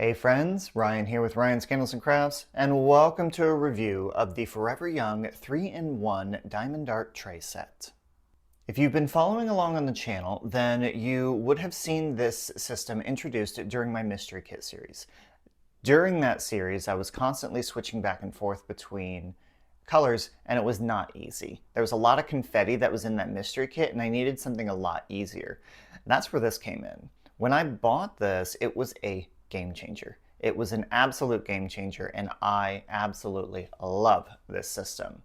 Hey friends, Ryan here with Ryan's Candles and Crafts, and welcome to a review of the Forever Young 3-in-1 Diamond Art Tray Set. If you've been following along on the channel, then you would have seen this system introduced during my Mystery Kit series. During that series, I was constantly switching back and forth between colors, and it was not easy. There was a lot of confetti that was in that Mystery Kit, and I needed something a lot easier. And that's where this came in. When I bought this, it was a game changer. It was an absolute game changer, and I absolutely love this system.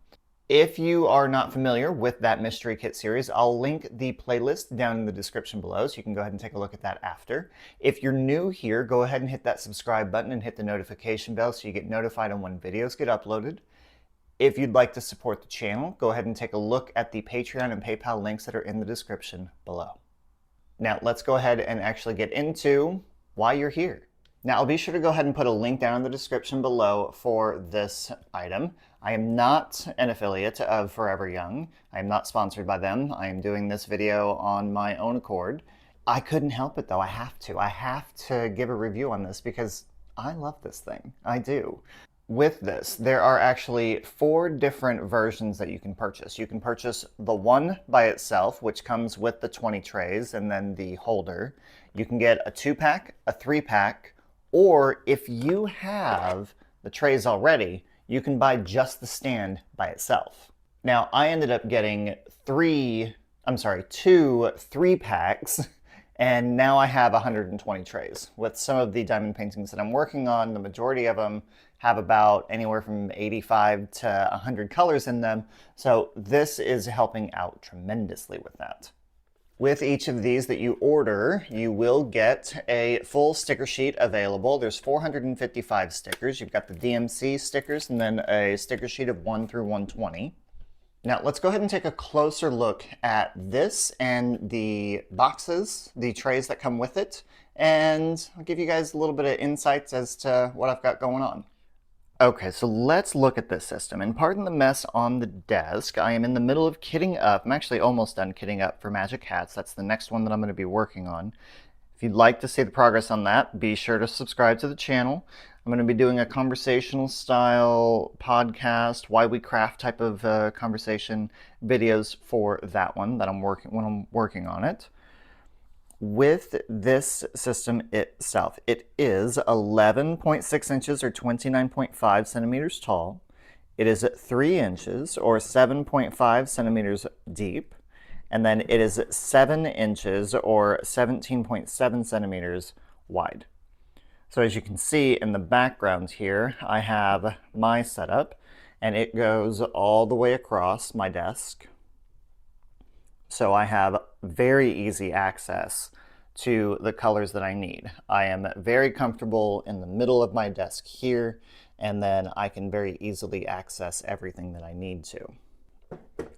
If you are not familiar with that Mystery Kit series, I'll link the playlist down in the description below, so you can go ahead and take a look at that after. If you're new here, go ahead and hit that subscribe button and hit the notification bell so you get notified on when videos get uploaded. If you'd like to support the channel, go ahead and take a look at the Patreon and PayPal links that are in the description below. Now, let's go ahead and actually get into why you're here. Now, I'll be sure to go ahead and put a link down in the description below for this item. I am not an affiliate of Forever Young. I am not sponsored by them. I am doing this video on my own accord. I couldn't help it though. I have to give a review on this because I love this thing. I do. With this, there are actually 4 different versions that you can purchase. You can purchase the one by itself, which comes with the 20 trays and then the holder. You can get a 2-pack, a 3-pack, or if you have the trays already, you can buy just the stand by itself. Now, I ended up getting 2 3-packs, and now I have 120 trays. With some of the diamond paintings that I'm working on, the majority of them have about anywhere from 85 to 100 colors in them, so this is helping out tremendously with that. With each of these that you order, you will get a full sticker sheet available. There's 455 stickers. You've got the DMC stickers and then a sticker sheet of 1 through 120. Now let's go ahead and take a closer look at this and the boxes, the trays that come with it, and I'll give you guys a little bit of insights as to what I've got going on. Okay, so let's look at this system, and pardon the mess on the desk. I am in the middle of kitting up. I'm actually almost done kitting up for Magic Hats. That's the next one that I'm going to be working on. If you'd like to see the progress on that, be sure to subscribe to the channel. I'm going to be doing a conversational style podcast, why we craft type of conversation videos for that one that when I'm working on it. With this system itself, it is 11.6 inches or 29.5 centimeters tall. It is 3 inches or 7.5 centimeters deep. And then it is 7 inches or 17.7 centimeters wide. So as you can see in the background here, I have my setup, and it goes all the way across my desk. So I have very easy access to the colors that I need. I am very comfortable in the middle of my desk here, and then I can very easily access everything that I need to.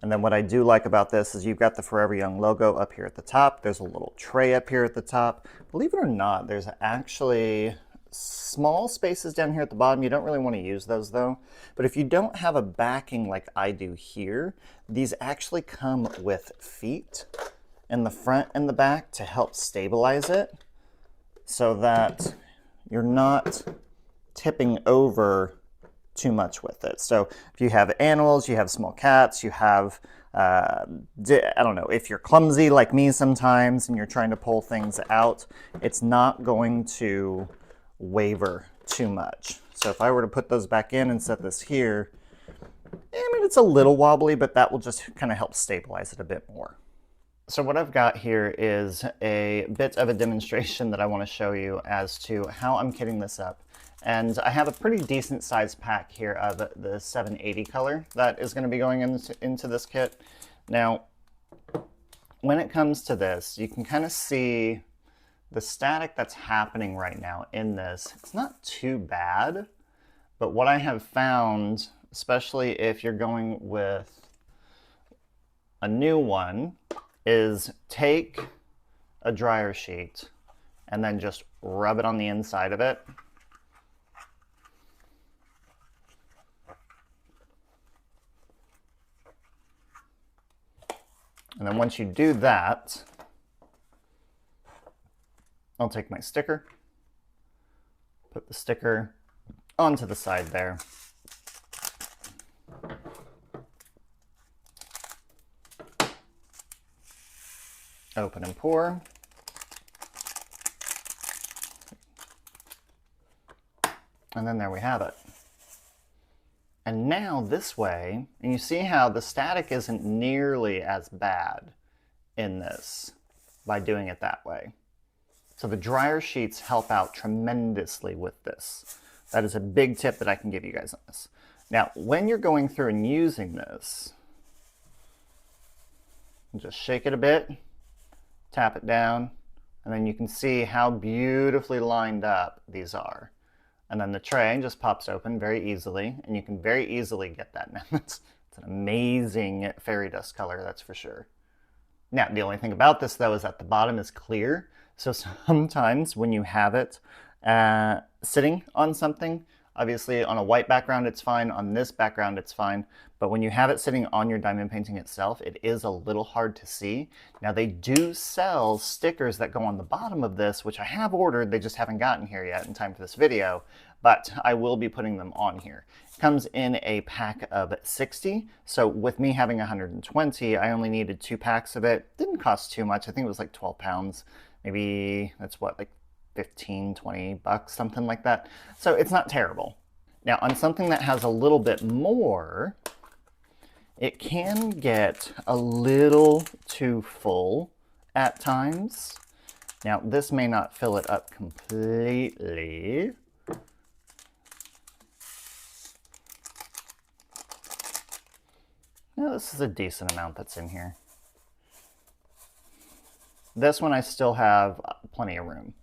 And then what I do like about this is you've got the Forever Young logo up here at the top. There's a little tray up here at the top. Believe it or not, there's actually small spaces down here at the bottom. You don't really want to use those though. But if you don't have a backing like I do here, these actually come with feet in the front and the back to help stabilize it so that you're not tipping over too much with it. So if you have animals, you have small cats, you have, I don't know, if you're clumsy like me sometimes and you're trying to pull things out, it's not going to waver too much. So if I were to put those back in and set this here, I mean, it's a little wobbly, but that will just kind of help stabilize it a bit more. So what I've got here is a bit of a demonstration that I want to show you as to how I'm kitting this up. And I have a pretty decent sized pack here of the 780 color that is going to be going into this kit. Now, when it comes to this, you can kind of see the static that's happening right now in this. It's not too bad, but what I have found, especially if you're going with a new one, is take a dryer sheet and then just rub it on the inside of it. And then once you do that, I'll take my sticker, Put the sticker onto the side there. Open and pour. And then there we have it. And now this way, and you see how the static isn't nearly as bad in this by doing it that way. So the dryer sheets help out tremendously with this. That is a big tip that I can give you guys on this. Now, when you're going through and using this, just shake it a bit, tap it down, and then you can see how beautifully lined up these are. And then the tray just pops open very easily, and you can very easily get that. Now, it's an amazing fairy dust color, that's for sure. Now, the only thing about this, though, is that the bottom is clear. So sometimes when you have it sitting on something, obviously on a white background it's fine, on this background it's fine, but when you have it sitting on your diamond painting itself, it is a little hard to see. Now they do sell stickers that go on the bottom of this, which I have ordered, they just haven't gotten here yet in time for this video, but I will be putting them on here. It comes in a pack of 60, so with me having 120, I only needed 2 packs of it. Didn't cost too much, I think it was like 12 pounds. Maybe that's what, like 15, 20 bucks, something like that. So it's not terrible. Now on something that has a little bit more, it can get a little too full at times. Now this may not fill it up completely. Now this is a decent amount that's in here. This one I still have plenty of room.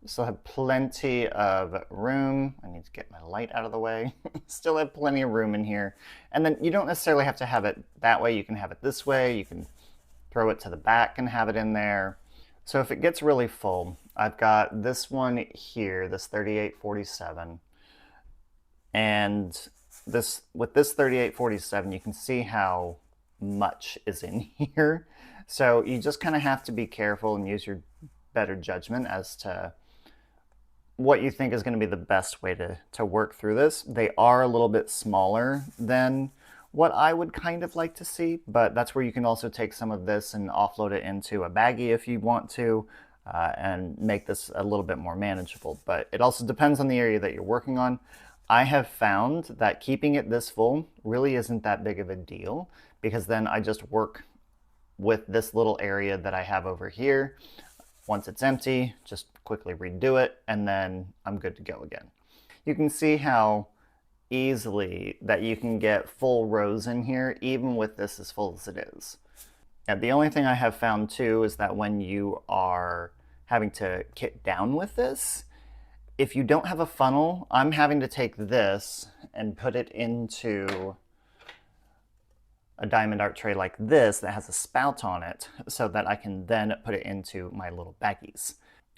Still have plenty of room. I need to get my light out of the way. Still have plenty of room in here. And then you don't necessarily have to have it that way. You can have it this way. You can throw it to the back and have it in there. So if it gets really full, I've got this one here, this 3847. And this with this 3847, you can see how much is in here. So you just kind of have to be careful and use your better judgment as to what you think is going to be the best way to work through this. They are a little bit smaller than what I would kind of like to see, but that's where you can also take some of this and offload it into a baggie if you want to, and make this a little bit more manageable. But it also depends on the area that you're working on. I have found that keeping it this full really isn't that big of a deal, because then I just work with this little area that I have over here. Once it's empty, just quickly redo it, and then I'm good to go again. You can see how easily that you can get full rows in here, even with this as full as it is. And the only thing I have found too is that when you are having to kit down with this, if you don't have a funnel, I'm having to take this and put it into a diamond art tray like this that has a spout on it so that I can then put it into my little baggies.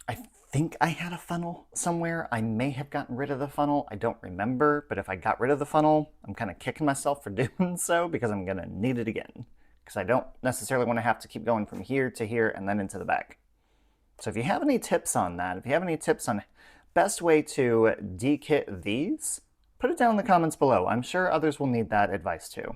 I think I had a funnel somewhere. I may have gotten rid of the funnel. I don't remember, but if I got rid of the funnel, I'm kind of kicking myself for doing so because I'm going to need it again, because I don't necessarily want to have to keep going from here to here and then into the back. So if you have any tips on that, if you have any tips on best way to de-kit these, put it down in the comments below. I'm sure others will need that advice too.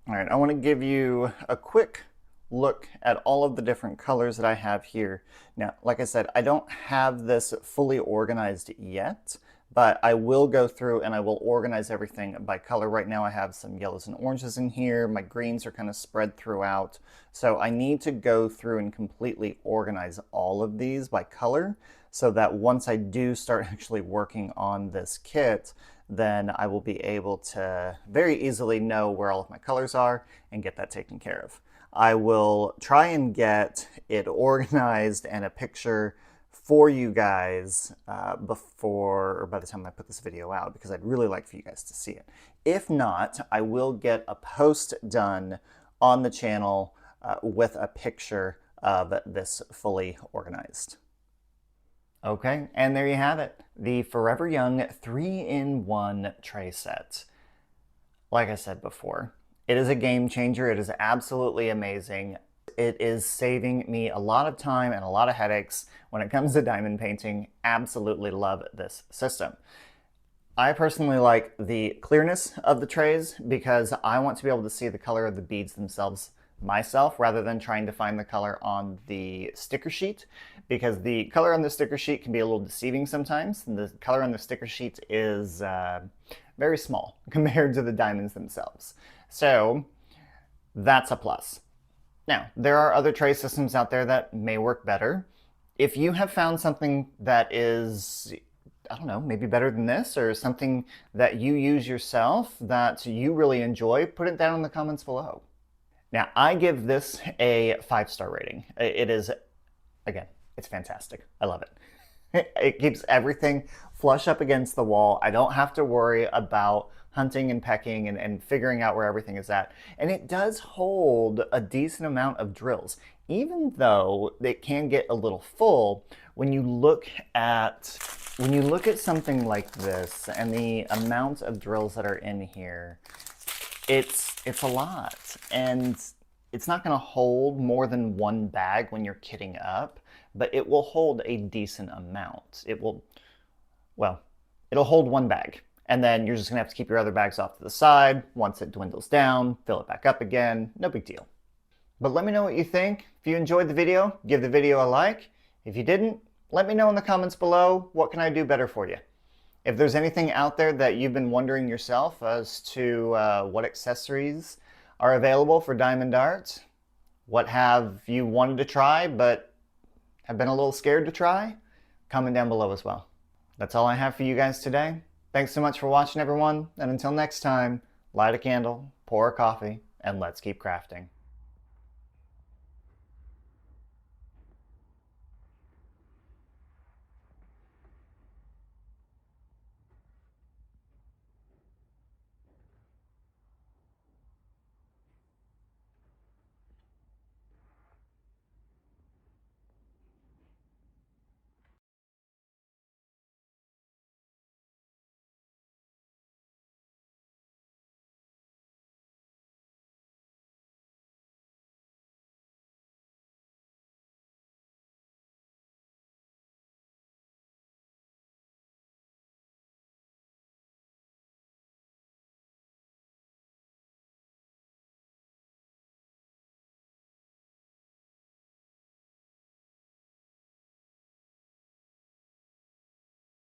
All right, I want to give you a quick look at all of the different colors that I have here. Now, like I said, I don't have this fully organized yet, but I will go through and I will organize everything by color. Right now I have some yellows and oranges in here. My greens are kind of spread throughout. So I need to go through and completely organize all of these by color so that once I do start actually working on this kit, then I will be able to very easily know where all of my colors are and get that taken care of. I will try and get it organized and a picture for you guys before or by the time I put this video out, because I'd really like for you guys to see it. If not, I will get a post done on the channel with a picture of this fully organized. Okay, and there you have it. The Forever Young 3-in-1 tray set. Like I said before, it is a game changer. It is absolutely amazing. It is saving me a lot of time and a lot of headaches when it comes to diamond painting. Absolutely love this system. I personally like the clearness of the trays because I want to be able to see the color of the beads themselves myself rather than trying to find the color on the sticker sheet, because the color on the sticker sheet can be a little deceiving sometimes. The color on the sticker sheet is very small compared to the diamonds themselves. So that's a plus. Now, there are other tray systems out there that may work better. If you have found something that is, I don't know, maybe better than this, or something that you use yourself that you really enjoy, put it down in the comments below. Now, I give this a 5-star rating. It is, again, it's fantastic. I love it. It keeps everything flush up against the wall. I don't have to worry about hunting and pecking and figuring out where everything is at. And it does hold a decent amount of drills, even though it can get a little full. When you look at something like this and the amount of drills that are in here, it's a lot, and it's not going to hold more than one bag when you're kitting up, but it will hold a decent amount. It'll hold one bag, and then you're just going to have to keep your other bags off to the side. Once it dwindles down, fill it back up again. No big deal. But let me know what you think. If you enjoyed the video, give the video a like. If you didn't, let me know in the comments below. What can I do better for you? If there's anything out there that you've been wondering yourself as to what accessories are available for diamond art, what have you wanted to try but have been a little scared to try, comment down below as well. That's all I have for you guys today. Thanks so much for watching, everyone, and until next time, light a candle, pour a coffee, and let's keep crafting.